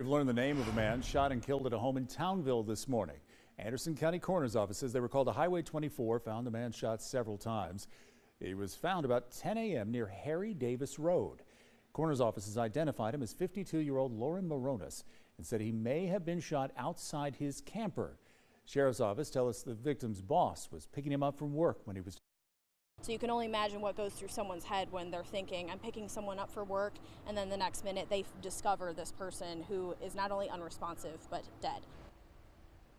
We've learned the name of a man shot and killed at a home in Townville this morning. Anderson County Coroner's Office says they were called to Highway 24, found the man shot several times. He was found about 10 a.m. near Harry Davis Road. Coroner's Office has identified him as 52-year-old Lauren Moronis and said he may have been shot outside his camper. Sheriff's Office tells us the victim's boss was picking him up from work when he was. So you can only imagine what goes through someone's head when they're thinking, I'm picking someone up for work, and then the next minute they discover this person who is not only unresponsive, but dead.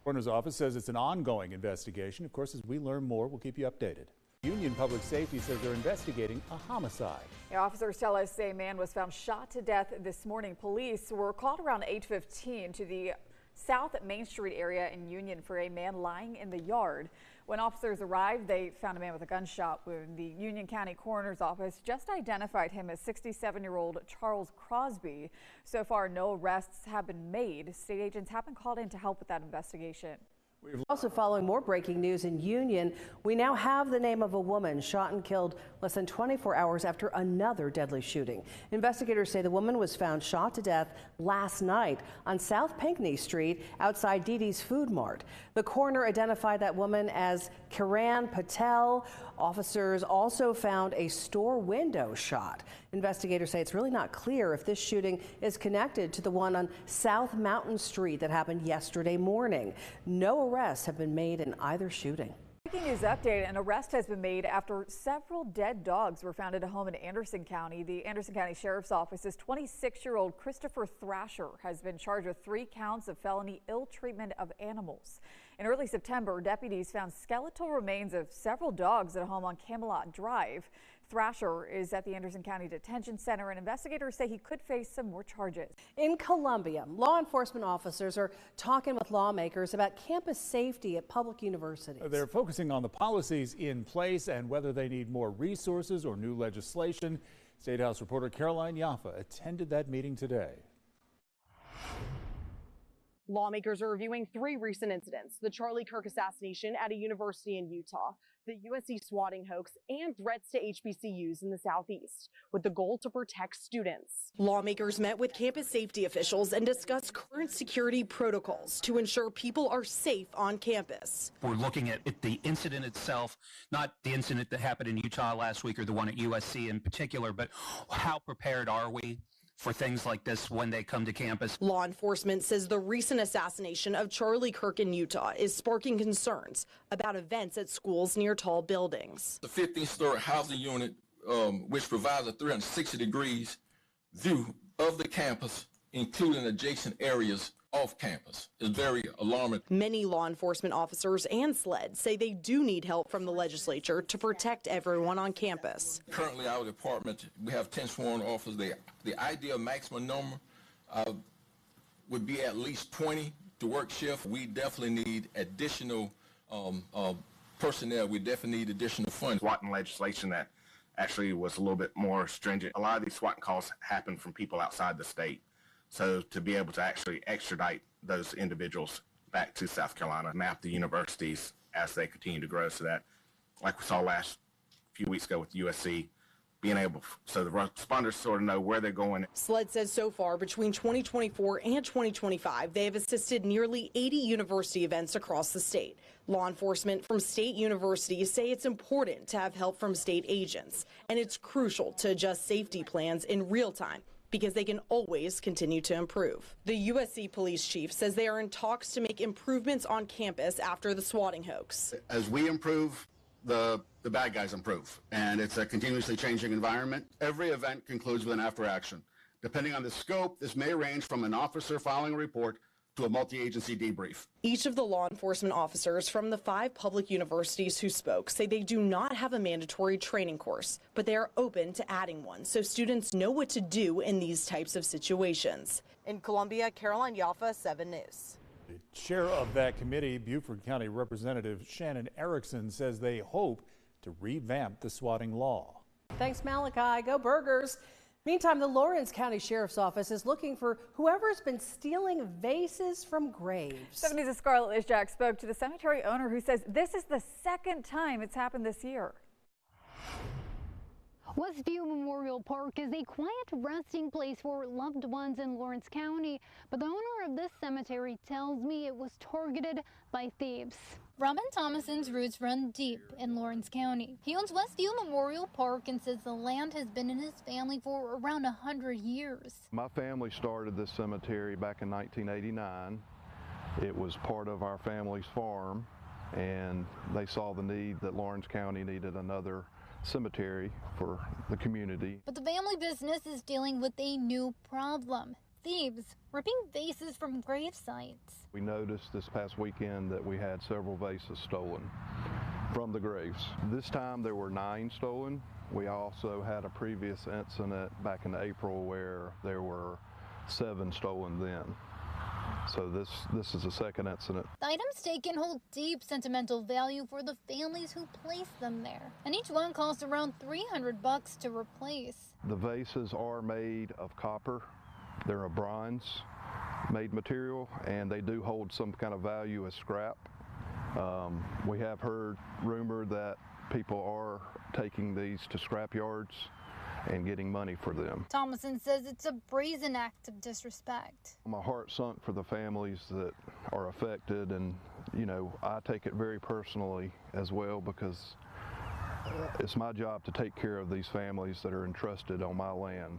Coroner's Office says it's an ongoing investigation. Of course, as we learn more, we'll keep you updated. Union Public Safety says they're investigating a homicide. The officers tell us a man was found shot to death this morning. Police were called around 8:15 to the South Main Street area in Union for a man lying in the yard. When officers arrived, they found a man with a gunshot wound. The Union County Coroner's Office just identified him as 67-year-old Charles Crosby. So far, no arrests have been made. State agents have been called in to help with that investigation. Also following more breaking news in Union, we now have the name of a woman shot and killed less than 24 hours after another deadly shooting. Investigators say the woman was found shot to death last night on South Pinckney Street outside Dee Dee's Food Mart. The coroner identified that woman as Kiran Patel. Officers also found a store window shot. Investigators say it's really not clear if this shooting is connected to the one on South Mountain Street that happened yesterday morning. No arrests have been made in either shooting. Breaking news update, an arrest has been made after several dead dogs were found at a home in Anderson County. The Anderson County Sheriff's Office's 26-year-old Christopher Thrasher has been charged with 3 counts of felony ill treatment of animals. In early September, deputies found skeletal remains of several dogs at a home on Camelot Drive. Thrasher is at the Anderson County Detention Center, and investigators say he could face some more charges. In Columbia, law enforcement officers are talking with lawmakers about campus safety at public universities. They're focusing on the policies in place and whether they need more resources or new legislation. State House reporter Caroline Yaffa attended that meeting today. Lawmakers are reviewing 3 recent incidents: the Charlie Kirk assassination at a university in Utah, the USC swatting hoax, and threats to HBCUs in the Southeast, with the goal to protect students. Lawmakers met with campus safety officials and discussed current security protocols to ensure people are safe on campus. We're looking at the incident itself, not the incident that happened in Utah last week or the one at USC in particular, but how prepared are we for things like this when they come to campus. Law enforcement says the recent assassination of Charlie Kirk in Utah is sparking concerns about events at schools near tall buildings. The 15-story housing unit, which provides a 360 degrees view of the campus, including adjacent areas off campus, is very alarming. Many law enforcement officers and SLED say they do need help from the legislature to protect everyone on campus. Currently, our department, we have 10 sworn officers. The ideal maximum number would be at least 20 to work shift. We definitely need additional personnel. We definitely need additional funds. SWAT legislation that actually was a little bit more stringent. A lot of these SWAT calls happen from people outside the state. So to be able to actually extradite those individuals back to South Carolina, map the universities as they continue to grow, so that, like we saw last few weeks ago with USC, being able, so the responders sort of know where they're going. SLED says so far between 2024 and 2025, they have assisted nearly 80 university events across the state. Law enforcement from state universities say it's important to have help from state agents, and it's crucial to adjust safety plans in real time, because they can always continue to improve. The USC police chief says they are in talks to make improvements on campus after the swatting hoax. As we improve, the bad guys improve, and it's a continuously changing environment. Every event concludes with an after action. Depending on the scope, this may range from an officer filing a report to a multi-agency debrief. Each of the law enforcement officers from the 5 public universities who spoke say they do not have a mandatory training course, but they are open to adding one so students know what to do in these types of situations. In Columbia, Caroline Yaffa, 7 News. The chair of that committee, Beaufort County Representative Shannon Erickson, says they hope to revamp the swatting law. Thanks, Malachi. Go Burgers. Meantime, the Lawrence County Sheriff's Office is looking for whoever's been stealing vases from graves. 7 News' Scarlett Lizjak spoke to the cemetery owner who says this is the 2nd time it's happened this year. Westview Memorial Park is a quiet resting place for loved ones in Lawrence County, but the owner of this cemetery tells me it was targeted by thieves. Robin Thomason's roots run deep in Lawrence County. He owns Westview Memorial Park and says the land has been in his family for around 100 years. My family started this cemetery back in 1989. It was part of our family's farm, and they saw the need that Lawrence County needed another cemetery for the community. But the family business is dealing with a new problem. Thieves ripping vases from grave sites. We noticed this past weekend that we had several vases stolen from the graves. This time there were 9 stolen. We also had a previous incident back in April where there were 7 stolen then. So this is the second incident. The items taken hold deep sentimental value for the families who placed them there, and each one costs around $300 to replace. The vases are made of copper. They're a bronze made material, and they do hold some kind of value as scrap. We have heard rumor that people are taking these to scrap yards and getting money for them. Thomason says it's a brazen act of disrespect. My heart sunk for the families that are affected, and I take it very personally as well, because it's my job to take care of these families that are entrusted on my land.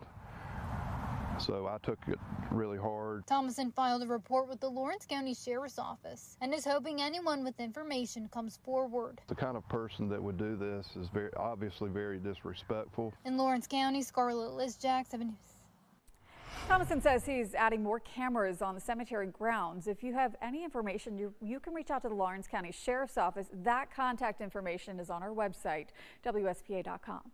So I took it really hard. Thomason filed a report with the Lawrence County Sheriff's Office and is hoping anyone with information comes forward. The kind of person that would do this is obviously very disrespectful. In Lawrence County, Scarlett Lizjak, 7 News. Thomason says he's adding more cameras on the cemetery grounds. If you have any information, you can reach out to the Lawrence County Sheriff's Office. That contact information is on our website, WSPA.com.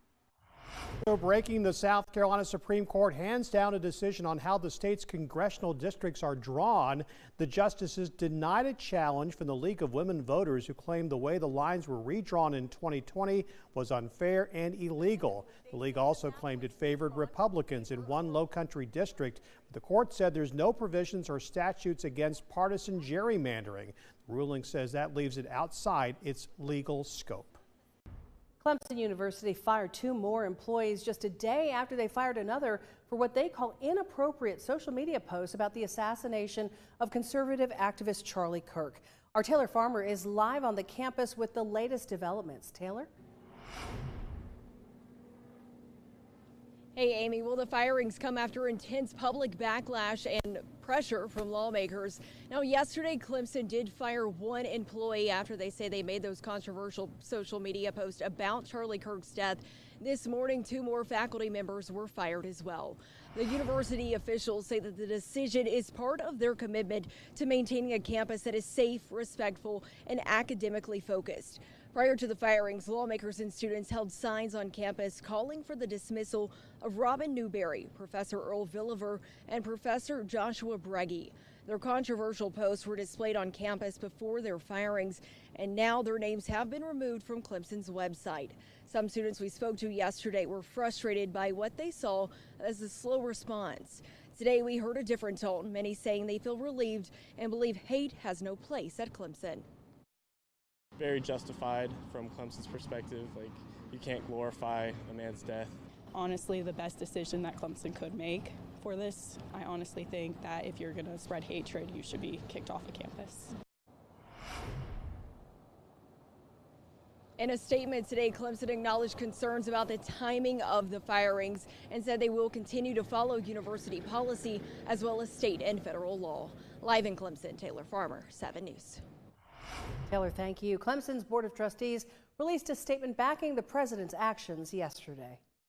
Breaking, the South Carolina Supreme Court hands down a decision on how the state's congressional districts are drawn. The justices denied a challenge from the League of Women Voters, who claimed the way the lines were redrawn in 2020 was unfair and illegal. The league also claimed it favored Republicans in one low-country district. The court said there's no provisions or statutes against partisan gerrymandering. The ruling says that leaves it outside its legal scope. Clemson University fired 2 more employees just a day after they fired another for what they call inappropriate social media posts about the assassination of conservative activist Charlie Kirk. Our Taylor Farmer is live on the campus with the latest developments. Taylor? Hey, Amy. Well, the firings come after intense public backlash and pressure from lawmakers. Now, yesterday, Clemson did fire 1 employee after they say they made those controversial social media posts about Charlie Kirk's death. This morning, 2 more faculty members were fired as well. The university officials say that the decision is part of their commitment to maintaining a campus that is safe, respectful, and academically focused. Prior to the firings, lawmakers and students held signs on campus calling for the dismissal of Robin Newberry, Professor Earl Villiver, and Professor Joshua Breggy. Their controversial posts were displayed on campus before their firings, and now their names have been removed from Clemson's website. Some students we spoke to yesterday were frustrated by what they saw as a slow response. Today we heard a different tone, many saying they feel relieved and believe hate has no place at Clemson. Very justified from Clemson's perspective. Like, you can't glorify a man's death. Honestly, the best decision that Clemson could make for this. I honestly think that if you're going to spread hatred, you should be kicked off of campus. In a statement today, Clemson acknowledged concerns about the timing of the firings and said they will continue to follow university policy as well as state and federal law. Live in Clemson, Taylor Farmer, 7 News. Taylor, thank you. Clemson's Board of Trustees released a statement backing the president's actions yesterday.